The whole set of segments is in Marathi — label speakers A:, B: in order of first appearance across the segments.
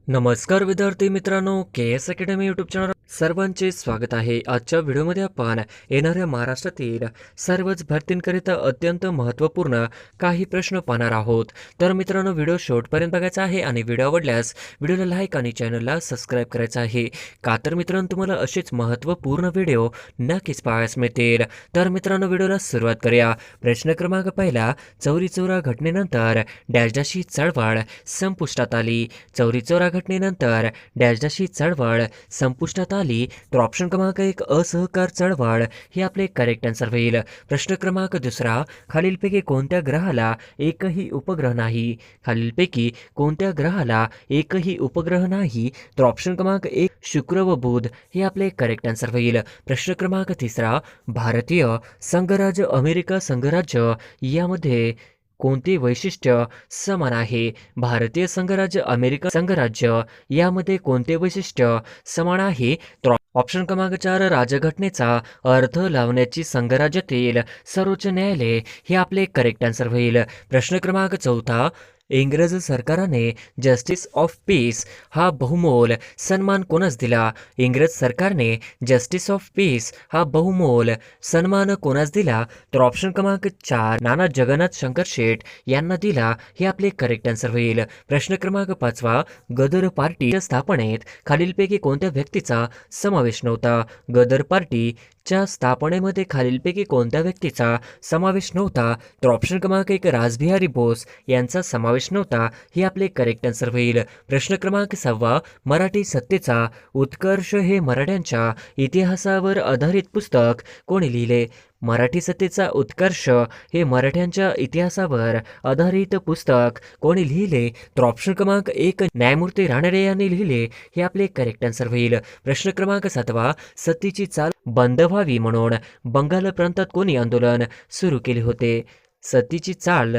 A: नमस्कार विद्यार्थी मित्रांनो, के एस अकॅडमी यूट्यूब चॅनल सर्वांचे स्वागत आहे. आजच्या व्हिडिओमध्ये आपण येणाऱ्या महाराष्ट्रातील सर्वच भरतींकरिता अत्यंत महत्त्वपूर्ण काही प्रश्न पाहणार आहोत. तर मित्रांनो, व्हिडिओ शेवटपर्यंत बघायचा आहे आणि व्हिडिओ आवडल्यास व्हिडिओला लाईक आणि चॅनलला सबस्क्राईब करायचं आहे. का तर मित्रांनो, तुम्हाला असेच महत्त्वपूर्ण व्हिडिओ नक्कीच पाहायला मिळतील. तर मित्रांनो, व्हिडिओला सुरुवात करूया. प्रश्न क्रमांक पहिला, चौरी चौरा घटनेनंतर डॅशडाशी चळवळ संपुष्टात आली. चौरी चौरा घटनेनंतर डॅशडाशी चळवळ संपुष्टात आली. तर ऑप्शन क्रमांक 1 असहकार चळवळ हे आपले करेक्ट आन्सर होईल. प्रश्न क्रमांक दुसरा, खालीलपैकी कोणत्या ग्रहाला एकही उपग्रह नाही? खालीलपैकी कोणत्या ग्रहाला एकही उपग्रह नाही? तर ऑप्शन क्रमांक 1 शुक्र व बुध हे आपले करेक्ट आन्सर होईल. प्रश्न क्रमांक तिसरा, भारतीय संघराज्य अमेरिका संघराज्य यामध्ये कोणते वैशिष्ट्य समान आहे? भारतीय संघराज्य अमेरिका संघराज्य यामध्ये कोणते वैशिष्ट्य समान आहे? तर ऑप्शन क्रमांक 4 राजघटनेचा अर्थ लावण्याची संघराज्यातील सर्वोच्च न्यायालय हे आपले करेक्ट आन्सर होईल. प्रश्न क्रमांक चौथा, इंग्रज सरकारने जस्टिस ऑफ पीस हा बहुमोल सन्मान कोणास दिला? इंग्रज सरकारने जस्टिस ऑफ पीस हा बहुमोल सन्मान कोणास दिला? तर ऑप्शन क्रमांक 4 नाना जगन्नाथ शंकर शेठ यांना दिला हे आपले करेक्ट आन्सर होईल. प्रश्न क्रमांक 5, गदर पार्टीच्या स्थापनेत खालीलपैकी कोणत्या व्यक्तीचा समावेश नव्हता? गदर पार्टीच्या स्थापनेमध्ये खालीलपैकी कोणत्या व्यक्तीचा समावेश नव्हता? तर ऑप्शन क्रमांक 1 रासबिहारी बोस यांचा समावेश नव्हता हे आपले करेक्ट आन्सर होईल. प्रश्न क्रमांक 6, मराठी सत्तेचा उत्कर्ष हे मराठ्यांच्या इतिहासावर आधारित पुस्तक कोणी लिहिले? मराठी सत्तेचा उत्कर्ष हे मराठ्यांच्या इतिहासावर आधारित पुस्तक कोणी लिहिले? तर ऑप्शन क्रमांक 1 न्यायमूर्ती रानडे यांनी लिहिले हे आपले करेक्ट आन्सर होईल. प्रश्न क्रमांक 7, सत्तेची चाल बंद व्हावी म्हणून बंगाल प्रांतात कोणी आंदोलन सुरू केले होते? सत्तेची चाल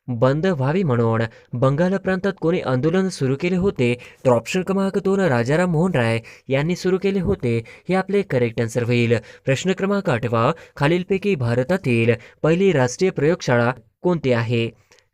A: बंद व्हावी म्हणून बंगाल प्रांतात कोणी आंदोलन सुरू केले होते? तर ऑप्शन क्रमांक 2 राजाराम मोहन राय यांनी सुरू केले होते हे आपले करेक्ट आन्सर होईल. प्रश्न क्रमांक 8, खालीलपैकी भारतातील पहिली राष्ट्रीय प्रयोगशाळा कोणती आहे?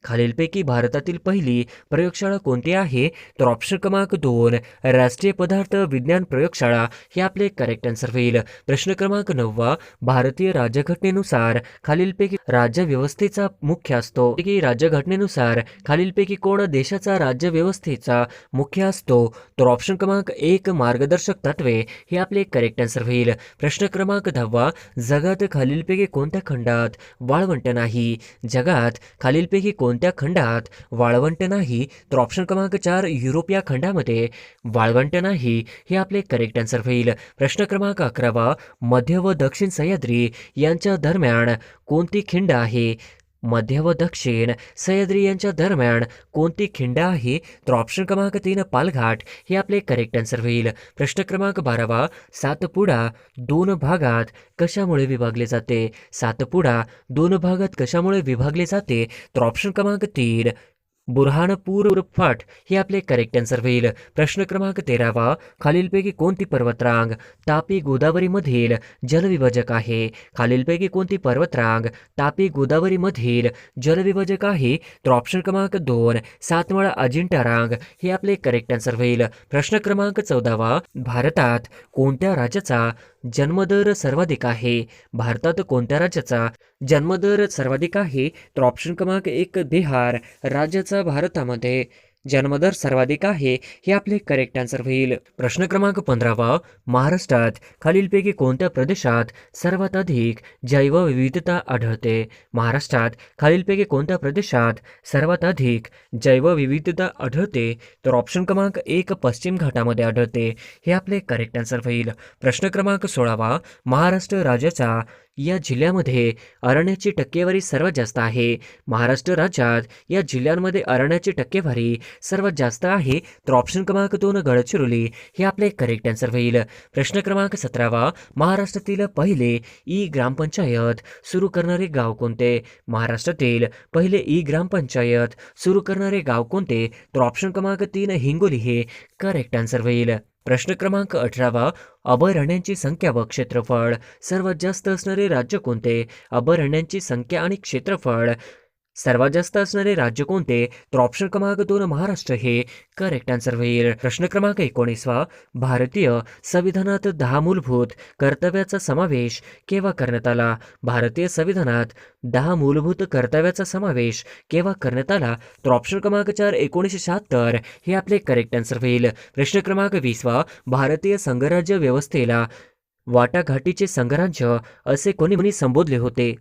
A: खालीलपैकी भारतातील पहिली प्रयोगशाळा कोणती आहे? तर ऑप्शन क्रमांक 2 राष्ट्रीय पदार्थ विज्ञान प्रयोगशाळा हे आपले करेक्ट आन्सर होईल. प्रश्न क्रमांक 9, भारतीय राज्यघटनेनुसार खालीलपैकी राज्यव्यवस्थेचा मुख्य असतो? राज्यघटनेनुसार खालीलपैकी कोण देशाचा राज्यव्यवस्थेचा मुख्य असतो? तर ऑप्शन क्रमांक 1 मार्गदर्शक तत्वे हे आपले करेक्ट आन्सर होईल. प्रश्न क्रमांक 10, जगात खालीलपैकी कोणत्या खंडात वाळवंट नाही? जगात खालीलपैकी कोणत्या खंडात वाळवंट नाही? तर ऑप्शन क्रमांक 4 युरोप या खंडामध्ये वाळवंट नाही हे आपले करेक्ट आन्सर होईल. प्रश्न क्रमांक 11, मध्य व दक्षिण सह्याद्री यांच्या दरम्यान कोणती खिंड आहे? मध्य व दक्षिण सह्याद्री यांच्या दरम्यान कोणती खिंड आहे? तर ऑप्शन क्रमांक 3 पालघाट हे आपले करेक्ट आन्सर होईल. प्रश्न क्रमांक 12, सातपुडा 2 भागात कशामुळे विभागले जाते? सातपुडा 2 भागात कशामुळे विभागले जाते? तर ऑप्शन क्रमांक 3 बुरहानपूर फट हे आपले करेक्ट आन्सर होईल. प्रश्न क्रमांक 13, खालीलपैकी कोणती पर्वतरांग तापी गोदावरीमधील जलविभाजक आहे? खालीलपैकी कोणती पर्वतरांग तापी गोदावरीमधील जलविभाजक आहे? तर ऑप्शन क्रमांक 2 सातमाळा अजिंठा रांग हे आपले करेक्ट आन्सर होईल. प्रश्न क्रमांक 14, भारतात कोणत्या राज्याचा जन्मदर सर्वाधिक आहे? भारतात कोणत्या राज्याचा जन्मदर सर्वाधिक आहे? तर ऑप्शन क्रमांक 1 बिहार राज्याचा भारतामध्ये जन्मदर सर्वाधिक आहे हे आपले करेक्ट आन्सर होईल. प्रश्न क्रमांक 15, महाराष्ट्रात खालीलपैकी कोणत्या प्रदेशात सर्वात अधिक जैवविविधता आढळते? महाराष्ट्रात खालीलपैकी कोणत्या प्रदेशात सर्वात अधिक जैवविविधता आढळते? तर ऑप्शन क्रमांक 1 पश्चिम घाटामध्ये आढळते हे आपले करेक्ट आन्सर होईल. प्रश्न क्रमांक 16, महाराष्ट्र राज्याच्या या जिल्ह्यामध्ये अरण्याची टक्केवारी सर्वात जास्त आहे? महाराष्ट्र राज्यात या जिल्ह्यांमध्ये अरण्याची टक्केवारी सर्वात जास्त आहे? तर ऑप्शन क्रमांक 2 गडचिरोली हे आपले करेक्ट आन्सर होईल. प्रश्न क्रमांक 17, महाराष्ट्रातील पहिले ई ग्रामपंचायत सुरू करणारे गाव कोणते? महाराष्ट्रातील पहिले ई ग्रामपंचायत सुरू करणारे गाव कोणते? तर ऑप्शन क्रमांक 3 हिंगोली हे करेक्ट आन्सर होईल. प्रश्न क्रमांक 18, अभयारण्यांची संख्या व क्षेत्रफळ सर्वात जास्त असणारे राज्य कोणते? अभयारण्यांची संख्या आणि क्षेत्रफळ सर्वात जास्त असणारे राज्य कोणते? तर ऑप्शन क्रमांक 2 महाराष्ट्र हे करेक्ट आन्सर होईल. प्रश्न क्रमांक 19 भारतीय संविधानात 10 मूलभूत कर्तव्याचा समावेश केव्हा करण्यात आला? भारतीय संविधानात 10 मूलभूत कर्तव्याचा समावेश केव्हा करण्यात आला? तर ऑप्शन क्रमांक 4 1976 हे आपले करेक्ट आन्सर होईल. प्रश्न क्रमांक 20 भारतीय संघराज्य व्यवस्थेला वाटाघाटीचे संघराज्य असे कोणी संबोधले होते?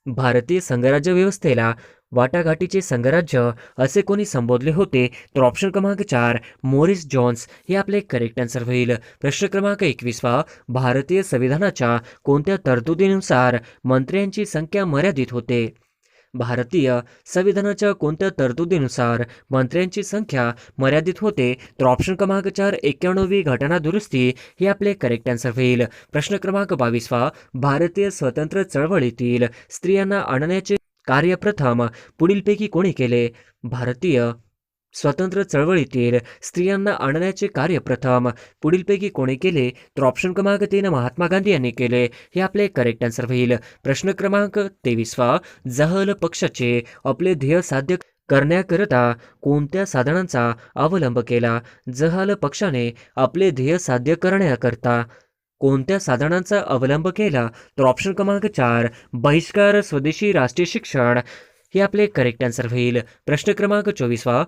A: भारतीय संघराज्य व्यवस्थेला वाटाघाटीचे संघराज्य असे कोणी संबोधले होते? तर ऑप्शन क्रमांक 4 मोरिस जॉन्स हे आपले करेक्ट आन्सर होईल. प्रश्न क्रमांक 21 भारतीय संविधानाच्या कोणत्या तरतुदीनुसार मंत्र्यांची संख्या मर्यादित होते? भारतीय संविधानाच्या कोणत्या तरतुदीनुसार मंत्र्यांची संख्या मर्यादित होते? तर ऑप्शन क्रमांक 4 91वी घटना दुरुस्ती हे आपले करेक्ट आन्सर होईल. प्रश्न क्रमांक 22 भारतीय स्वतंत्र चळवळीतील स्त्रियांना आणण्याचे कार्य प्रथम पुढीलपैकी कोणी केले? भारतीय स्वतंत्र चळवळीतील स्त्रियांना आणण्याचे कार्य प्रथम पुढीलपैकी कोणी केले? तर ऑप्शन क्रमांक 3 महात्मा गांधी यांनी केले हे आपले करेक्ट आन्सर होईल. प्रश्न क्रमांक 23 जहल पक्षाचे आपले ध्येय साध्य करण्याकरिता कोणत्या साधनांचा अवलंब केला? जहाल पक्षाने आपले ध्येय साध्य करण्याकरता कोणत्या साधनांचा अवलंब केला? तर ऑप्शन क्रमांक 4 बहिष्कार, स्वदेशी, राष्ट्रीय शिक्षण हे आपले करेक्ट आन्सर होईल. प्रश्न क्रमांक 24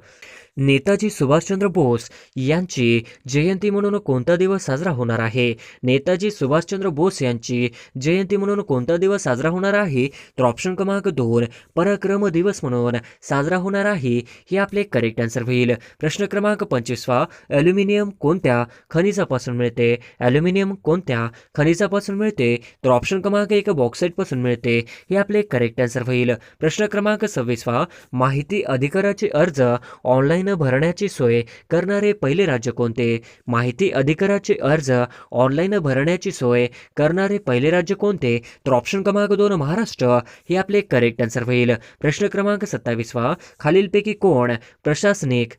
A: नेताजी सुभाषचंद्र बोस यांची जयंती म्हणून कोणता दिवस साजरा होणार आहे? नेताजी सुभाषचंद्र बोस यांची जयंती म्हणून कोणता दिवस साजरा होणार आहे? तर ऑप्शन क्रमांक 2 पराक्रम दिवस म्हणून साजरा होणार आहे हे आपले करेक्ट आन्सर होईल. प्रश्न क्रमांक 25 ॲल्युमिनियम कोणत्या खनिजापासून मिळते? ॲल्युमिनियम कोणत्या खनिजापासून मिळते? तर ऑप्शन क्रमांक 1 बॉक्साईटपासून मिळते हे आपले करेक्ट आन्सर होईल. प्रश्न क्रमांक 26 माहिती अधिकाराचे अर्ज ऑनलाईन भरण्याची सोय करणारे पहिले राज्य कोणते? माहिती अधिकाराचे अर्ज ऑनलाईन भरण्याची सोय करणारे पहिले राज्य कोणते? तर ऑप्शन क्रमांक 2 महाराष्ट्र हे आपले करेक्ट आन्सर होईल. प्रश्न क्रमांक 27 खालीलपैकी कोण प्रशासनिक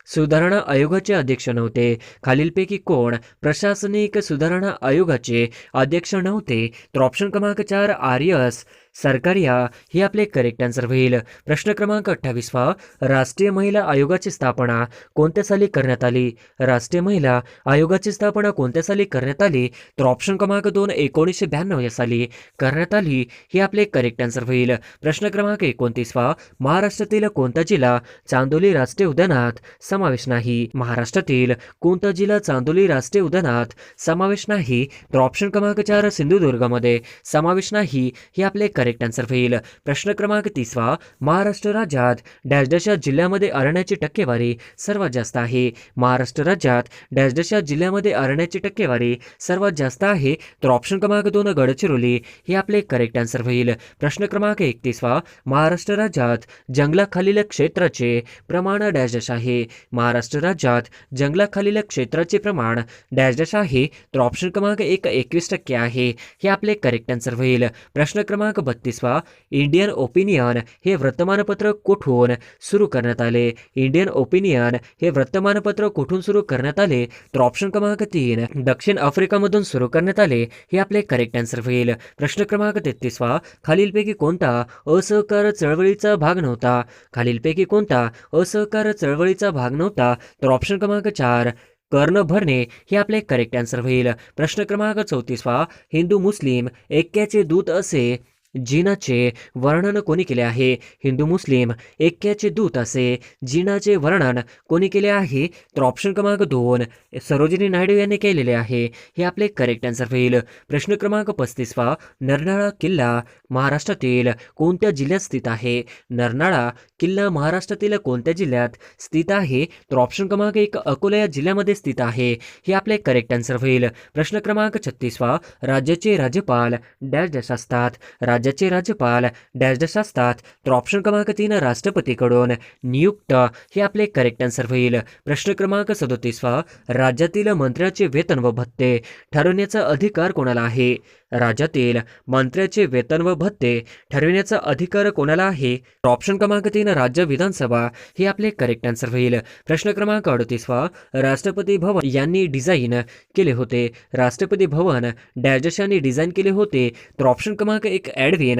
A: सुधारणा आयोगाचे अध्यक्ष नव्हते? खालीलपैकी कोण प्रशासनिक सुधारणा आयोगाचे अध्यक्ष नव्हते? तर ऑप्शन क्रमांक 4 आर्यस सरकारिया हे आपले करेक्ट आन्सर होईल. प्रश्न क्रमांक 28 राष्ट्रीय महिला आयोगाची स्थापना कोणत्या साली करण्यात आली? राष्ट्रीय महिला आयोगाची स्थापना कोणत्या साली करण्यात आली? तर ऑप्शन क्रमांक 2 1992 या साली करण्यात आली हे आपले करेक्ट आन्सर होईल. प्रश्न क्रमांक 29 महाराष्ट्रातील कोणता जिल्हा चांदोली राष्ट्रीय उद्यानात समावेश नाही? महाराष्ट्रातील कोणता जिल्हा चांदोली राष्ट्रीय उद्यानात समावेश नाही? तर ऑप्शन क्रमांक 4 सिंधुदुर्गमध्ये समावेश नाही हे आपले करेक्ट आन्सर होईल. प्रश्न क्रमांक 30 महाराष्ट्र राज्यात डॅश डॅश या जिल्ह्यामध्ये अरण्याची टक्केवारी सर्वात जास्त आहे? महाराष्ट्र राज्यात डॅश डॅश या जिल्ह्यामध्ये अरण्याची टक्केवारी सर्वात जास्त आहे? तर ऑप्शन क्रमांक 2 गडचिरोली हे आपले करेक्ट आन्सर होईल. प्रश्न क्रमांक 31 महाराष्ट्र राज्यात जंगलाखालील क्षेत्राचे प्रमाण डॅश डॅश आहे? महाराष्ट्र राज्यात जंगलाखालील क्षेत्राचे प्रमाण डॅश डॅश आहे? तर ऑप्शन क्रमांक 1 21% आहे हे आपले करेक्ट आन्सर होईल. प्रश्न क्रमांक 32 इंडियन ओपिनियन हे वर्तमानपत्र कुठून सुरू करण्यात आले? इंडियन ओपिनियन हे वर्तमानपत्र कुठून सुरू करण्यात आले? तर ऑप्शन क्रमांक 3 दक्षिण आफ्रिकामधून सुरू करण्यात आले हे आपले करेक्ट आन्सर होईल. प्रश्न क्रमांक 33 खालीलपैकी कोणता असहकार चळवळीचा भाग नव्हता? खालीलपैकी कोणता असहकार चळवळीचा भाग नव्हता? तर ऑप्शन क्रमांक 4 कर्ण भरणे हे आपले करेक्ट आन्सर होईल. प्रश्न क्रमांक 34 हिंदू मुस्लिम ऐक्याचे दूत असे जिनाचे वर्णन कोणी केले आहे? हिंदू मुस्लिम ऐक्याचे दूत असे जिनाचे वर्णन कोणी केले आहे? तर ऑप्शन क्रमांक 2 सरोजिनी नायडू यांनी केलेले आहे हे आपले करेक्ट आन्सर होईल. प्रश्न क्रमांक 35 नरनाळा किल्ला महाराष्ट्रातील कोणत्या जिल्ह्यात स्थित आहे? नरनाळा किल्ला महाराष्ट्रातील कोणत्या जिल्ह्यात स्थित आहे? तर ऑप्शन क्रमांक 1 अकोला या जिल्ह्यामध्ये स्थित आहे हे आपले करेक्ट आन्सर होईल. प्रश्न क्रमांक 36 राज्याचे राज्यपाल डॅश डॅश असतात? राज्याचे राज्यपाल डॅश डॅश असतात? तर ऑप्शन क्रमांक 3 राष्ट्रपतीकडून नियुक्त हे आपले करेक्ट आन्सर होईल. प्रश्न क्रमांक 37 राज्यातील मंत्र्याचे वेतन व भत्ते ठरवण्याचा अधिकार कोणाला आहे? राज्यातील मंत्र्याचे वेतन व भत्ते ठरविण्याचा अधिकार कोणाला आहे? ऑप्शन क्रमांक 3 राज्य विधानसभा हे आपले करेक्ट आन्सर होईल. प्रश्न क्रमांक 38 राष्ट्रपती भवन यांनी डिझाईन केले होते? राष्ट्रपती भवन डॅश डॅश यांनी डिझाईन केले होते? तर ऑप्शन क्रमांक 1 एडविन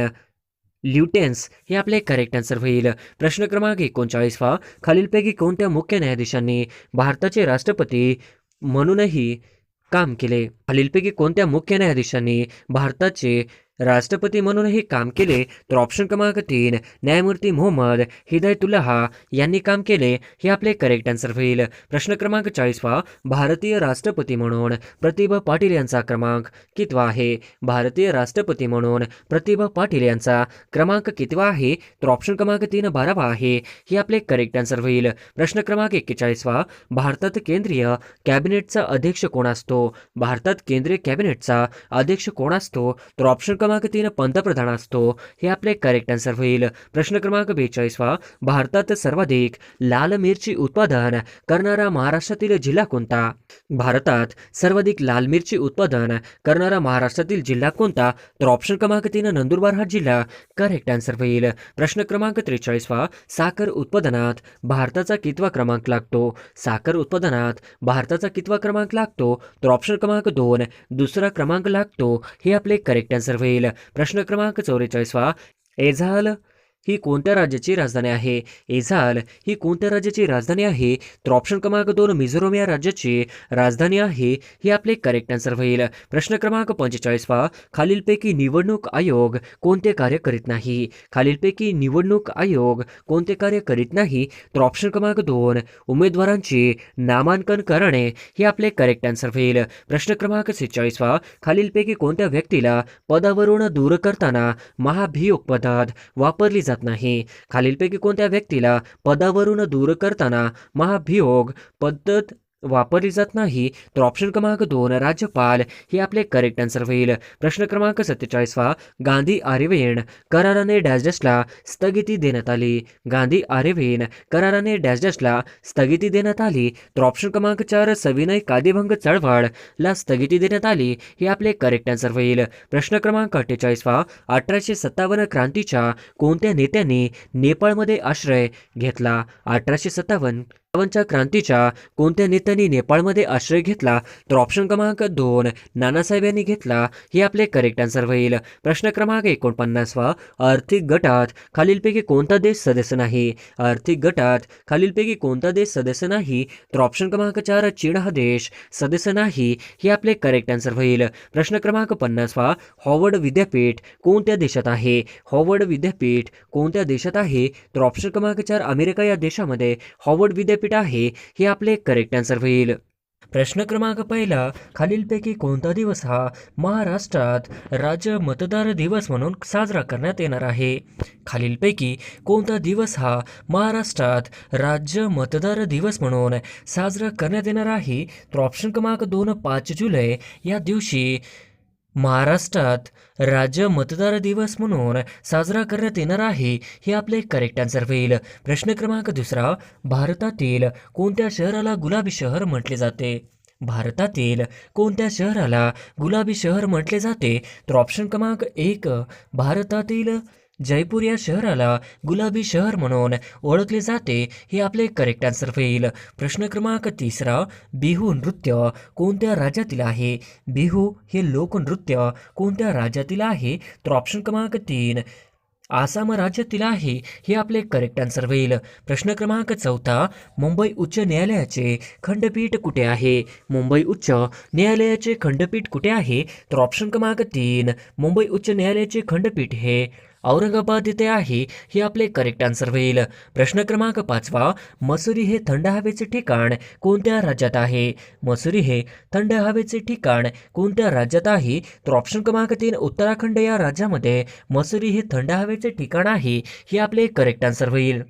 A: ल्युटेन्स हे आपले करेक्ट आन्सर होईल. प्रश्न क्रमांक 39 खालीलपैकी कोणत्या मुख्य न्यायाधीशांनी भारताचे राष्ट्रपती म्हणूनही काम केले? खालीलपैकी कोणत्या मुख्य न्यायाधीशांनी भारताचे राष्ट्रपती म्हणूनही काम केले? तर ऑप्शन क्रमांक 3 न्यायमूर्ती मोहम्मद हिदायतुल्लाह यांनी काम केले. हे आपले करेक्ट आन्सर होईल. प्रश्न क्रमांक 40 भारतीय राष्ट्रपती म्हणून प्रतिभा पाटील यांचा क्रमांक कितवा आहे? भारतीय राष्ट्रपती म्हणून प्रतिभा पाटील यांचा क्रमांक कितवा आहे? तर ऑप्शन क्रमांक 3 12वा आहे. हे आपले करेक्ट आन्सर होईल. प्रश्न क्रमांक 41 भारतात केंद्रीय कॅबिनेटचा अध्यक्ष कोण असतो? भारतात केंद्रीय कॅबिनेटचा अध्यक्ष कोण असतो? तर ऑप्शन क्रमांक 3 पंतप्रधान असतो. हे आपले करेक्ट आन्सर होईल. प्रश्न क्रमांक 42 भारतात सर्वाधिक लाल मिरची उत्पादन करणारा महाराष्ट्रातील जिल्हा कोणता? भारतात सर्वाधिक लाल मिरची उत्पादन करणारा महाराष्ट्रातील जिल्हा कोणता? तर ऑप्शन क्रमांक 3 नंदुरबार हा जिल्हा करेक्ट आन्सर होईल. प्रश्न क्रमांक 43 साखर उत्पादनात भारताचा कितवा क्रमांक लागतो? साखर उत्पादनात भारताचा कितवा क्रमांक लागतो? तर ऑप्शन क्रमांक 2 दुसरा क्रमांक लागतो. हे आपले करेक्ट आन्सर होईल. प्रश्न क्रमांक 44 एझाल ही कोणत्या राज्याची राजधानी आहे? एझाल ही कोणत्या राज्याची राजधानी आहे? तर ऑप्शन क्रमांक 2 मिझोरम या राज्याची राजधानी आहे. हे आपले करेक्ट आन्सर होईल. प्रश्न क्रमांक 45 खालीलपैकी निवडणूक आयोग कोणते कार्य करीत नाही? खालीलपैकी निवडणूक आयोग कोणते कार्य करीत नाही? तर ऑप्शन क्रमांक 2 उमेदवारांचे नामांकन करणे. हे आपले करेक्ट आन्सर होईल. प्रश्न क्रमांक 46 खालीलपैकी कोणत्या व्यक्तीला पदावरून दूर करताना महाभियोग पद्धत वापरली जात नाही? खालीलपैकी कोणत्या व्यक्तीला पदावरून दूर करताना महाभियोग पद्धत वापरली जात नाही? तर ऑप्शन क्रमांक 2 राज्यपाल. हे आपले करेक्ट आन्सर होईल. प्रश्न क्रमांक 47 गांधी आरेव्हिन कराराने डॅशला स्थगिती देण्यात आली. गांधी आरेव्हिन कराराने डॅशला स्थगिती देण्यात आली. तर ऑप्शन क्रमांक 4 सविनय कायदेभंग चळवळला स्थगिती देण्यात आली. हे आपले करेक्ट आन्सर होईल. प्रश्न क्रमांक 48 1857 क्रांतीच्या कोणत्या नेत्यांनी नेपाळमध्ये आश्रय घेतला? 1857 क्रांतीच्या कोणत्या नेत्यांनी नेपाळमध्ये आश्रय घेतला? तर ऑप्शन क्रमांक 2 नानासाहेब यांनी घेतला. हे आपले करेक्ट आन्सर होईल. प्रश्न क्रमांक 49 आर्थिक गटात खालीलपैकी कोणता देश सदस्य नाही? आर्थिक गटात खालीलपैकी कोणता देश सदस्य नाही? तर ऑप्शन क्रमांक 4 चीन हा देश सदस्य नाही. हे आपले करेक्ट आन्सर होईल. प्रश्न क्रमांक 50 हॉवर्ड विद्यापीठ कोणत्या देशात आहे? हॉवर्ड विद्यापीठ कोणत्या देशात आहे? तर ऑप्शन क्रमांक 4 अमेरिका या देशामध्ये हॉवर्ड विद्यापीठ आहे. हे आपले करेक्ट आन्सर होईल. प्रश्न क्रमांक 1 खालीलपैकी कोणता दिवस हा महाराष्ट्रात राज्य मतदार दिवस म्हणून साजरा करण्यात येणार आहे? खालीलपैकी कोणता दिवस हा महाराष्ट्रात राज्य मतदार दिवस म्हणून साजरा करण्यात येणार आहे? तर ऑप्शन क्रमांक 2 5 जुलै या दिवशी महाराष्ट्रात राज्य मतदार दिवस म्हणून साजरा करण्यात येणार आहे. हे आपले करेक्ट आन्सर होईल. प्रश्न क्रमांक 2 भारतातील कोणत्या शहराला गुलाबी शहर म्हटले जाते? भारतातील कोणत्या शहराला गुलाबी शहर म्हटले जाते? तर ऑप्शन क्रमांक 1 भारतातील जयपूर या शहराला गुलाबी शहर म्हणून ओळखले जाते. हे आपले करेक्ट आन्सर होईल. प्रश्न क्रमांक 3 बिहू नृत्य कोणत्या राज्यातील आहे? बिहू हे लोकनृत्य कोणत्या राज्यातील आहे? तर ऑप्शन क्रमांक 3 आसाम राज्यातील आहे. हे आपले करेक्ट आन्सर होईल. प्रश्न क्रमांक 4 मुंबई उच्च न्यायालयाचे खंडपीठ कुठे आहे? मुंबई उच्च न्यायालयाचे खंडपीठ कुठे आहे? तर ऑप्शन क्रमांक 3 मुंबई उच्च न्यायालयाचे खंडपीठ हे औरंगाबाद येथे आहे. हे आपले करेक्ट आन्सर होईल. प्रश्न क्रमांक 5 मसुरी हे थंड हवेचे ठिकाण कोणत्या राज्यात आहे? मसुरी हे थंड हवेचे ठिकाण कोणत्या राज्यात आहे? तर ऑप्शन क्रमांक 3 उत्तराखंड या राज्यामध्ये मसुरी हे थंड हवेचे ठिकाण आहे. हे आपले करेक्ट आन्सर होईल.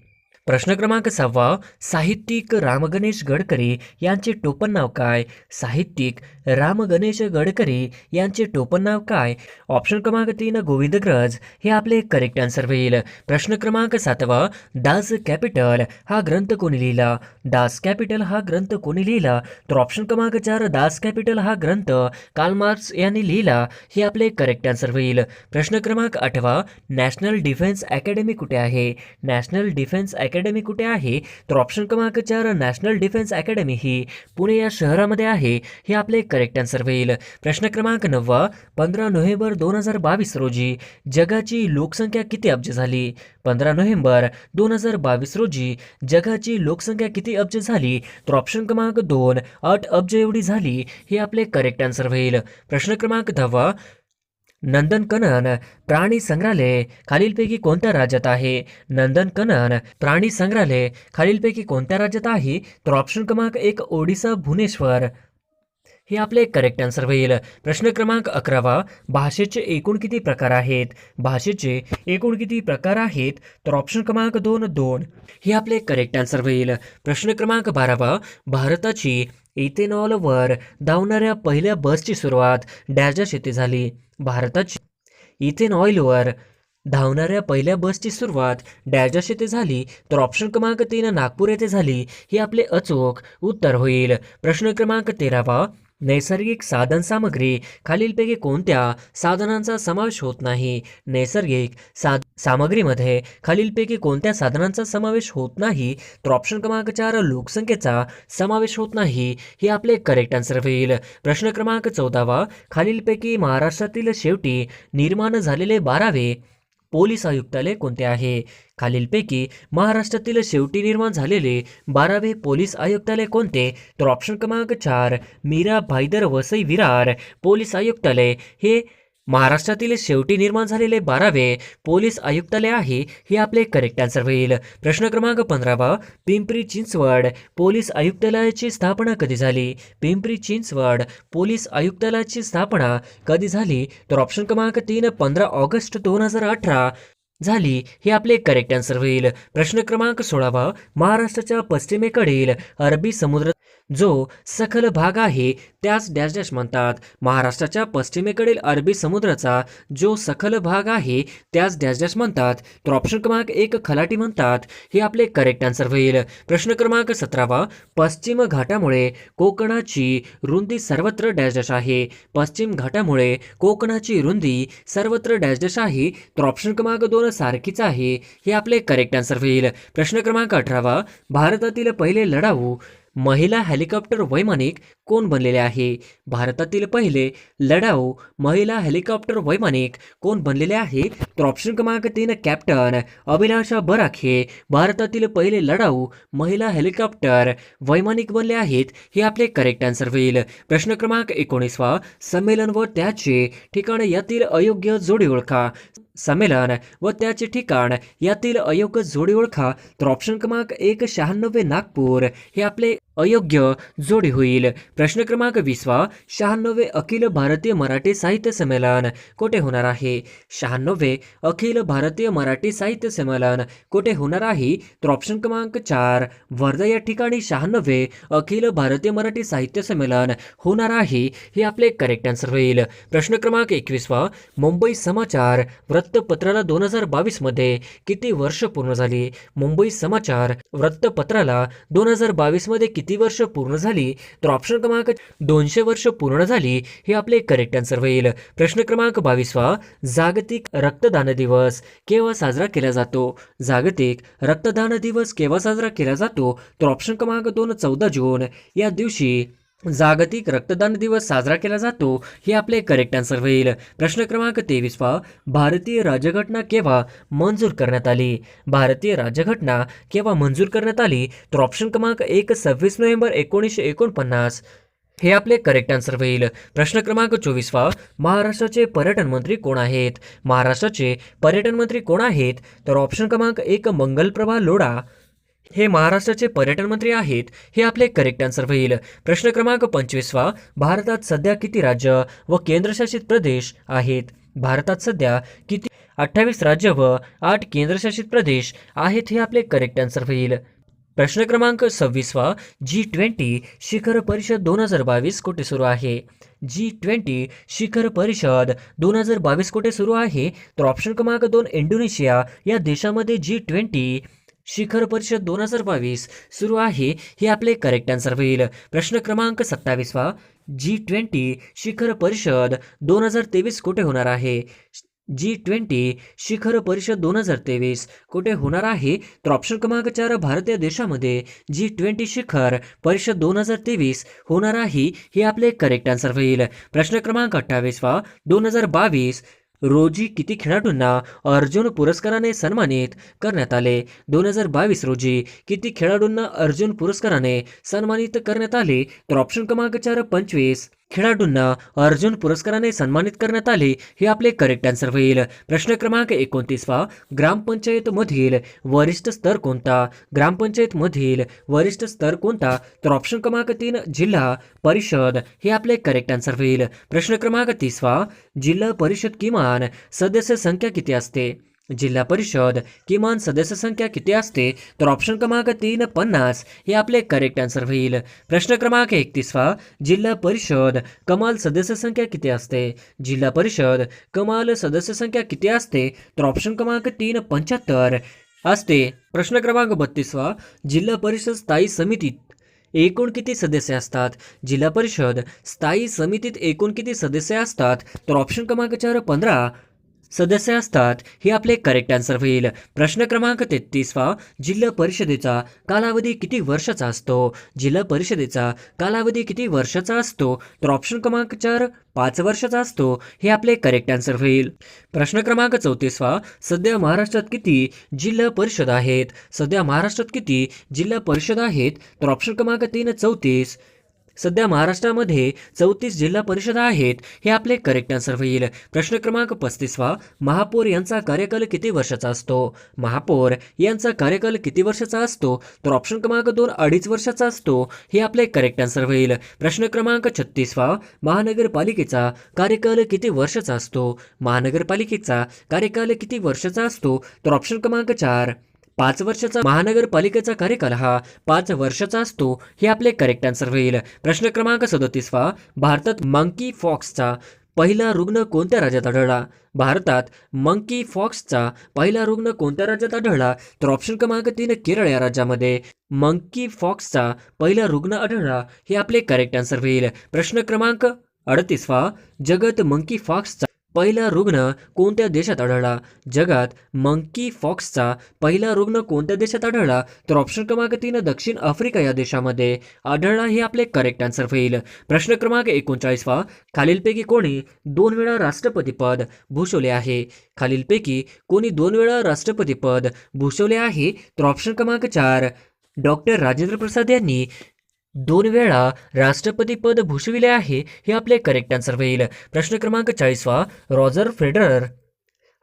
A: प्रश्न क्रमांक 6 साहित्यिक राम गणेश गडकरी यांचे टोपण नाव काय? साहित्यिक राम गणेश गडकरी यांचे टोपण नाव काय? ऑप्शन क्रमांक 3 गोविंदग्रज. हे आपले करेक्ट आन्सर होईल. प्रश्न क्रमांक 7 दास कॅपिटल हा ग्रंथ कोणी लिहिला? दास कॅपिटल हा ग्रंथ कोणी लिहिला? तर ऑप्शन क्रमांक 4 दास कॅपिटल हा ग्रंथ कार्ल मार्क्स यांनी लिहिला. हे आपले करेक्ट आन्सर होईल. प्रश्न क्रमांक 8 नॅशनल डिफेन्स अकॅडमी कुठे आहे? नॅशनल डिफेन्स अकॅडमी कुठे आहे? तर ऑप्शन क्रमांक 4 नॅशनल डिफेन्स अकॅडमी ही पुणे या शहरामध्ये आहे. हे आपले करेक्ट आन्सर होईल. प्रश्न क्रमांक 9 15 नोव्हेंबर 2022 रोजी जगाची लोकसंख्या किती अब्ज झाली? 15 नोव्हेंबर 2022 रोजी जगाची लोकसंख्या किती अब्ज झाली? तर ऑप्शन क्रमांक 2 8 अब्ज एवढी झाली. हे आपले करेक्ट आन्सर होईल. प्रश्न क्रमांक 10 नंदनकनन प्राणी संग्रहालय खालीलपैकी कोणत्या राज्यात आहे? नंदनकनन प्राणी संग्रहालय खालीलपैकी कोणत्या राज्यात आहे? तर ऑप्शन क्रमांक 1 ओडिसा भुवनेश्वर. हे आपले करेक्ट आन्सर होईल. प्रश्न क्रमांक 11 भाषेचे एकूण किती प्रकार आहेत? भाषेचे एकूण किती प्रकार आहेत? तर ऑप्शन क्रमांक 2 2. हे आपले करेक्ट आन्सर होईल. प्रश्न क्रमांक 12 भारताची इथेनॉलवर धावणाऱ्या पहिल्या बसची सुरुवात डॅश येथे झाली? भारताची इथेनॉलवर धावणाऱ्या पहिल्या बसची सुरुवात डॅश येथे झाली? तर ऑप्शन क्रमांक 3 नागपूर येथे झाली. हे आपले अचूक उत्तर होईल. प्रश्न क्रमांक 13 नैसर्गिक साधन सामग्री खालीलपैकी कोणत्या साधनांचा समावेश होत नाही? नैसर्गिक सामग्रीमध्ये खालीलपैकी कोणत्या साधनांचा समावेश होत नाही? तर ऑप्शन क्रमांक 4 लोकसंख्येचा समावेश होत नाही. हे आपले करेक्ट आन्सर होईल. प्रश्न क्रमांक 14 खालीलपैकी महाराष्ट्रातील शेवटी निर्माण झालेले 12वे पोलीस आयुक्तालय कोणते आहे? खालीलपैकी महाराष्ट्रातील शेवटी निर्माण झालेले 12वे पोलीस आयुक्तालय कोणते? तर ऑप्शन क्रमांक 4 मीरा भाईदर वसई विरार पोलीस आयुक्तालय हे महाराष्ट्रातील शेवटी निर्माण झालेले 12वे पोलीस आयुक्तालय आहे. हे आपले करेक्ट आन्सर होईल. प्रश्न क्रमांक 15 पिंपरी चिंचवड पोलीस आयुक्तालयाची स्थापना कधी झाली? पिंपरी चिंचवड पोलीस आयुक्तालयाची स्थापना कधी झाली? तर ऑप्शन क्रमांक 3 15 ऑगस्ट 2018 झाली. हे आपले करेक्ट आन्सर होईल. प्रश्न क्रमांक 16 महाराष्ट्राच्या पश्चिमेकडील अरबी समुद्र जो सखल भाग आहे त्यास डॅश डॅश म्हणतात? महाराष्ट्राच्या पश्चिमेकडील अरबी समुद्राचा जो सखल भाग आहे त्यास डॅश डॅश म्हणतात? तर ऑप्शन क्रमांक 1 खलाटी म्हणतात. हे आपले करेक्ट आन्सर होईल. प्रश्न क्रमांक 17 पश्चिम घाटामुळे कोकणाची रुंदी सर्वत्र डॅश डॅश आहे? पश्चिम घाटामुळे कोकणाची रुंदी सर्वत्र डॅश डॅश आहे? तर ऑप्शन क्रमांक 2 सारखीच आहे. हे आपले करेक्ट आन्सर होईल. प्रश्न क्रमांक 18 भारतातील पहिले लढाऊ महिला हेलिकॉप्टर वैमानिक कोण बनलेले आहे? भारतातील पहिले लढाऊ महिला हेलिकॉप्टर वैमानिक कोण बनलेले आहे? तर ऑप्शन क्रमांक 3 कॅप्टन अभिलाषा बराक हे भारतातील पहिले लढाऊ महिला हेलिकॉप्टर वैमानिक बनले आहेत. हे आपले करेक्ट आन्सर होईल. प्रश्न क्रमांक 19 संमेलन व त्याचे ठिकाण यातील अयोग्य जोडी ओळखा. संमेलन व त्याचे ठिकाण यातील अयोग्य जोडी ओळखा. तर ऑप्शन क्रमांक 1 96 नागपूर हे आपले अयोग्य जोडी होईल. प्रश्न क्रमांक 20 96 अखिल भारतीय मराठी साहित्य संमेलन कोठे होणार आहे? 96 अखिल भारतीय मराठी साहित्य संमेलन कोठे होणार आहे? तर ऑप्शन क्रमांक 4 वर्धा या ठिकाणी 96 अखिल भारतीय मराठी साहित्य संमेलन होणार आहे. हे आपले करेक्ट आन्सर होईल. प्रश्न क्रमांक 21 मुंबई समाचार वृत्तपत्राला 2022 मध्ये किती वर्ष पूर्ण झाली? मुंबई समाचार वृत्तपत्राला 2022 मध्ये किती वर्ष पूर्ण झाली? तर ऑप्शन क्रमांक 200 वर्ष पूर्ण झाली. हे आपले करेक्ट आन्सर होईल. प्रश्न क्रमांक 22 जागतिक रक्तदान दिवस केव्हा साजरा केला जातो? जागतिक रक्तदान दिवस केव्हा साजरा केला जातो? तर ऑप्शन क्रमांक 2 14 जून या दिवशी जागतिक रक्तदान दिवस साजरा केला जातो. हे आपले करेक्ट आन्सर होईल. प्रश्न क्रमांक 23 भारतीय राज्यघटना केव्हा मंजूर करण्यात आली? भारतीय राज्यघटना केव्हा मंजूर करण्यात आली? तर ऑप्शन क्रमांक 1 26 नोव्हेंबर 1949 हे आपले करेक्ट आन्सर होईल. प्रश्न क्रमांक 24 महाराष्ट्राचे पर्यटन मंत्री कोण आहेत? महाराष्ट्राचे पर्यटन मंत्री कोण आहेत? तर ऑप्शन क्रमांक 1 मंगलप्रभा लोढा हे महाराष्ट्राचे पर्यटन मंत्री आहेत. हे आपले करेक्ट आन्सर होईल. प्रश्न क्रमांक 25 भारतात सध्या किती राज्य व केंद्रशासित प्रदेश आहेत? भारतात सध्या किती 28 राज्य व 8 केंद्रशासित प्रदेश आहेत. हे आपले करेक्ट आन्सर होईल. प्रश्न क्रमांक 26 G20 शिखर परिषद 2022 कुठे सुरू आहे? G20 शिखर परिषद 2022 कुठे सुरू आहे? तर ऑप्शन क्रमांक 2 इंडोनेशिया या देशामध्ये G20 शिखर परिषद 2022 सुरू आहे. हे आपले करेक्ट आन्सर होईल. प्रश्न क्रमांक 27 G20 शिखर परिषद 2023 कुठे होणार आहे? G20 शिखर परिषद 2023 कुठे होणार आहे? तर ऑप्शन क्रमांक 4 भारतीय देशामध्ये G20 शिखर परिषद 2023 होणार आहे, हे आपले करेक्ट आन्सर होईल. प्रश्न क्रमांक 28 2022 रोजी किती खेळाडूंना अर्जुन पुरस्काराने सन्मानित करण्यात आले? 2022 रोजी किती खेळाडूंना अर्जुन पुरस्काराने सन्मानित करण्यात आले? तर ऑप्शन क्रमांक 4 25 खेळाडूंना अर्जुन पुरस्काराने सन्मानित करण्यात आले, हे आपले करेक्ट आन्सर होईल. प्रश्न क्रमांक 29 ग्रामपंचायत मधील वरिष्ठ स्तर कोणता? ग्रामपंचायत मधील वरिष्ठ स्तर कोणता? तर ऑप्शन क्रमांक 3 जिल्हा परिषद, हे आपले करेक्ट आन्सर होईल. प्रश्न क्रमांक 30 जिल्हा परिषद किमान सदस्य संख्या किती असते? जिल्हा परिषद किमान सदस्य संख्या किती असते? तर ऑप्शन क्रमांक 3 50, हे आपले करेक्ट आन्सर होईल. प्रश्न क्रमांक 31 जिल्हा परिषद कमाल सदस्य संख्या किती असते? जिल्हा परिषद कमाल सदस्य संख्या किती असते? तर ऑप्शन क्रमांक 3 75 असते. प्रश्न क्रमांक 32 जिल्हा परिषद स्थायी समितीत एकूण किती सदस्य असतात? जिल्हा परिषद स्थायी समितीत एकूण किती सदस्य असतात? तर ऑप्शन क्रमांक 4 15 सदस्य असतात, हे आपले करेक्ट आन्सर होईल. प्रश्न क्रमांक 33 जिल्हा परिषदेचा कालावधी किती वर्षाचा असतो? जिल्हा परिषदेचा कालावधी किती वर्षाचा असतो? तर ऑप्शन क्रमांक 4 5 वर्षाचा असतो, हे आपले करेक्ट आन्सर होईल. प्रश्न क्रमांक 34 सध्या महाराष्ट्रात किती जिल्हा परिषद आहेत? सध्या महाराष्ट्रात किती जिल्हा परिषद आहेत? तर ऑप्शन क्रमांक 3 34. सध्या महाराष्ट्रामध्ये 34 जिल्हा परिषद आहेत, हे आपले करेक्ट आन्सर होईल. प्रश्न क्रमांक 35 महापौर यांचा कार्यकाल किती वर्षाचा असतो? महापौर यांचा कार्यकाल किती वर्षाचा असतो? तर ऑप्शन क्रमांक 2 2.5 वर्षाचा असतो, हे आपले करेक्ट आन्सर होईल. प्रश्न क्रमांक 36 महानगरपालिकेचा कार्यकाल किती वर्षाचा असतो? महानगरपालिकेचा कार्यकाल किती वर्षाचा असतो? तर ऑप्शन क्रमांक 4 5 वर्षाचा महानगरपालिकेचा कार्यकाल हा 5 वर्षाचा असतो, हे आपले करेक्ट आन्सर होईल. प्रश्न क्रमांक 37 भारतात मंकी फॉक्सचा पहिला रुग्ण कोणत्या राज्यात आढळला? भारतात मंकी फॉक्सचा पहिला रुग्ण कोणत्या राज्यात आढळला? तर ऑप्शन क्रमांक 3 केरळ या राज्यामध्ये मंकी फॉक्सचा पहिला रुग्ण आढळला, हे आपले करेक्ट आन्सर होईल. प्रश्न क्रमांक 38 जगात मंकी फॉक्सचा पहिला रुग्ण कोणत्या देशात आढळला? जगात मंकी फॉक्सचा पहिला रुग्ण कोणत्या देशात आढळला? तर ऑप्शन क्रमांक 3 दक्षिण आफ्रिका या देशामध्ये आढळला, हे आपले करेक्ट आन्सर होईल. प्रश्न क्रमांक 39 खालीलपैकी कोणी 2 वेळा राष्ट्रपती पद भूषवले आहे? खालीलपैकी कोणी 2 वेळा राष्ट्रपती पद भूषवले आहे? तर ऑप्शन क्रमांक 4 डॉक्टर राजेंद्र प्रसाद यांनी 2 वेळा राष्ट्रपती पद भूषविले आहे, हे आपले करेक्ट आन्सर होईल. प्रश्न क्रमांक 40 रॉजर फेडरर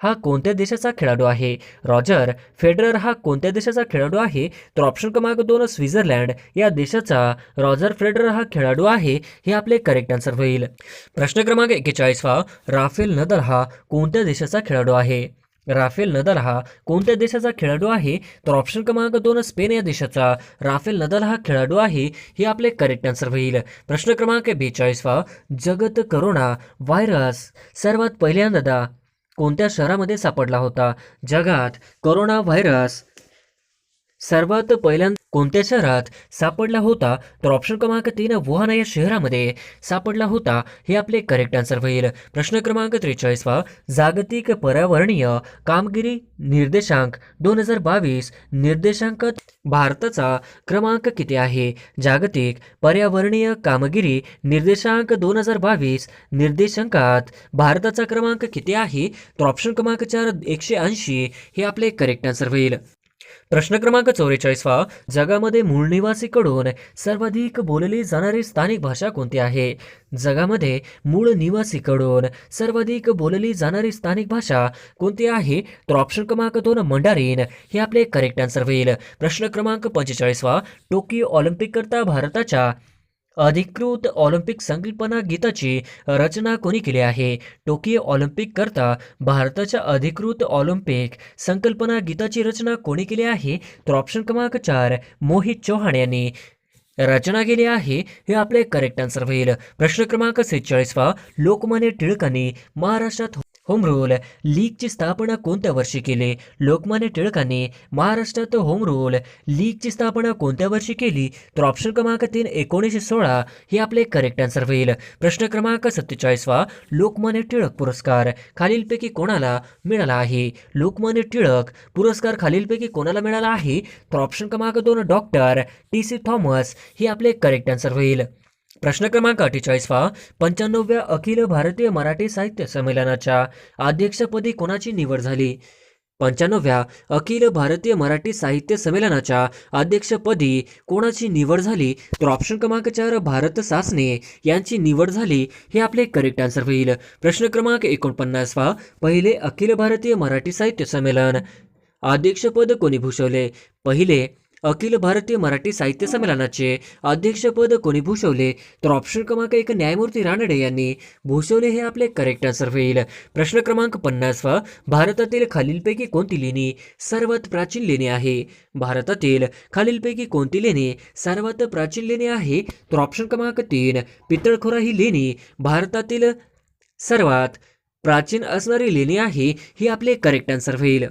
A: हा कोणत्या देशाचा खेळाडू आहे? रॉजर फेडरर हा कोणत्या देशाचा खेळाडू आहे? तर ऑप्शन क्रमांक 2 स्वित्झर्लंड या देशाचा रॉजर फेडरर हा खेळाडू आहे, हे आपले करेक्ट आन्सर होईल. प्रश्न क्रमांक 41 राफेल नदाल हा कोणत्या देशाचा खेळाडू आहे? राफेल नदाल हा कोणत्या देशाचा खेळाडू आहे? तर ऑप्शन क्रमांक 2 स्पेन या देशाचा राफेल नदाल हा खेळाडू आहे, हे आपले करेक्ट आन्सर होईल. प्रश्न क्रमांक 42 जगत करोना व्हायरस सर्वात पहिल्यांदा कोणत्या शहरामध्ये सापडला होता? जगात कोरोना व्हायरस सर्वात पहिल्यांदा कोणत्या शहरात सापडला होता? तर ऑप्शन क्रमांक 3 वुहान या शहरामध्ये सापडला होता, हे आपले करेक्ट आन्सर होईल. प्रश्न क्रमांक 43 जागतिक पर्यावरणीय कामगिरी निर्देशांक 2022 निर्देशांकात भारताचा क्रमांक किती आहे? जागतिक पर्यावरणीय कामगिरी निर्देशांक 2022 निर्देशांकात भारताचा क्रमांक किती आहे? तर ऑप्शन क्रमांक 4 180, हे आपले करेक्ट आन्सर होईल. प्रश्न क्रमांक 44 जगामध्ये मूळ निवासीकडून सर्वाधिक बोलली जाणारी स्थानिक भाषा कोणती आहे? जगामध्ये मूळ निवासीकडून सर्वाधिक बोलली जाणारी स्थानिक भाषा कोणती आहे? तर ऑप्शन क्रमांक 2 मंडारीन, हे आपले करेक्ट आन्सर होईल. प्रश्न क्रमांक 45 टोकियो ऑलिम्पिक करता भारताच्या अधिकृत ऑलिम्पिक संकल्पना गीताची रचना कोणी केली आहे? टोकियो ऑलिम्पिक करता भारताच्या अधिकृत ऑलिम्पिक संकल्पना गीताची रचना कोणी केली आहे? तर ऑप्शन क्रमांक 4 मोहित चौहान यांनी रचना केली आहे, हे आपले करेक्ट आन्सर होईल. प्रश्न क्रमांक 46 लोकमान्य टिळकांनी महाराष्ट्रात होम रूल लीगची स्थापना कोणत्या वर्षी केली? लोकमान्य टिळकांनी. महाराष्ट्रात होम रूल लीगची स्थापना कोणत्या वर्षी केली? तर ऑप्शन क्रमांक 3 1916 हे आपले करेक्ट आन्सर होईल. प्रश्न क्रमांक 47 लोकमान्य टिळक पुरस्कार खालीलपैकी कोणाला मिळाला आहे? लोकमान्य टिळक पुरस्कार खालीलपैकी कोणाला मिळाला आहे? तर ऑप्शन क्रमांक 2 डॉक्टर टी.सी. थॉमस हे आपले करेक्ट आन्सर होईल. प्रश्न क्रमांक 48 95व्या अखिल भारतीय मराठी साहित्य संमेलनाच्या अध्यक्षपदी कोणाची निवड झाली? 95व्या अखिल भारतीय मराठी साहित्य संमेलनाच्या अध्यक्षपदी कोणाची निवड झाली? तर ऑप्शन क्रमांक 4 भारत सासने यांची निवड झाली हे आपले करेक्ट आन्सर होईल. प्रश्न क्रमांक 49 पहिले अखिल भारतीय मराठी साहित्य संमेलन अध्यक्षपद कोणी भूषवले? पहिले अखिल भारतीय मराठी साहित्य संमेलनाचे अध्यक्षपद कोणी भूषवले? तर ऑप्शन क्रमांक 1 न्यायमूर्ती रानडे यांनी भूषवले हे आपले करेक्ट आन्सर होईल. प्रश्न क्रमांक 50 भारतातील खालीलपैकी कोणती लेणी सर्वात प्राचीन लेणी आहे? भारतातील खालीलपैकी कोणती लेणी सर्वात प्राचीन लेणी आहे? तर ऑप्शन क्रमांक 3 पितळखोरा ही लेणी भारतातील सर्वात प्राचीन असणारी लेणी आहे ही आपले करेक्ट आन्सर होईल.